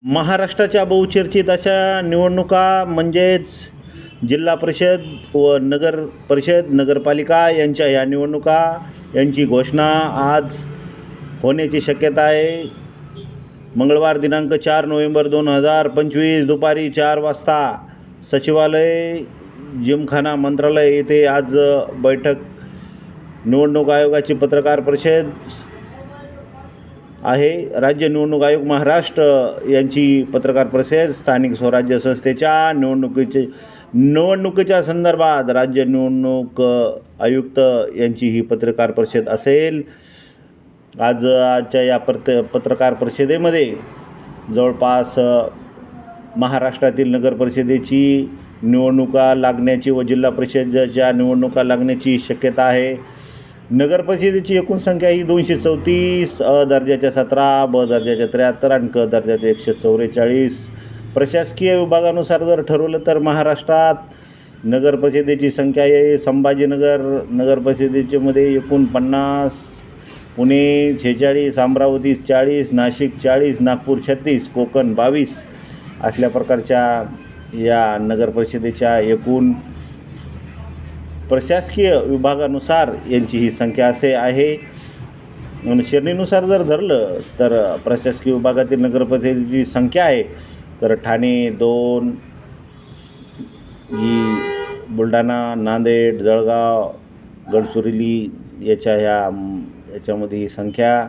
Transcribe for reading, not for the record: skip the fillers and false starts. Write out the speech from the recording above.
महाराष्ट्राच्या बहुचर्चित अशा निवडणुका म्हणजेच जिल्हा परिषद व नगर परिषद, नगरपालिका यांच्या या निवडणुका यांची घोषणा आज होण्याची शक्यता आहे. मंगळवार दिनांक 4 नोव्हेंबर 2025 दुपारी 4 वाजता सचिवालय, जिमखाना मंत्रालय येथे आज बैठक, निवडणूक आयोगाची पत्रकार परिषद आहे. राज्य निवडणूक आयोग महाराष्ट्र यांची पत्रकार परिषद स्थानिक स्वराज्य संस्थेच्या निवडणुकीच्या संदर्भात राज्य निवडणूक आयुक्त यांची ही पत्रकार परिषद असेल. आजच्या या पत्रकार परिषदेमध्ये जवळपास महाराष्ट्रातील नगर परिषदेची निवडणुका लागण्याची व जिल्हा परिषदेच्या निवडणुका लागण्याची शक्यता आहे. नगर परिषदेची एकूण संख्या ही 234, अ दर्जाच्या 17, ब दर्जाच्या 73 आणि क दर्जाच्या 144. प्रशासकीय विभागानुसार जर ठरवलं तर महाराष्ट्रात नगर परिषदेची संख्या आहे. संभाजीनगर नगर परिषदेमध्ये एकूण 50, पुणे 46, अमरावती 40, नाशिक 40, नागपूर 36, कोकण 22 असल्या प्रकारच्या या नगर परिषदेच्या एकूण प्रशासकीय विभागानुसार यांची ही संख्या असे आहे. श्रेणीनुसार जर धरलं तर प्रशासकीय विभागातील नगरपरिषदेची संख्या आहे तर ठाणे 2, ही बुलढाणा, नांदेड, जळगाव, गडचिरोली याच्यामध्ये ही संख्या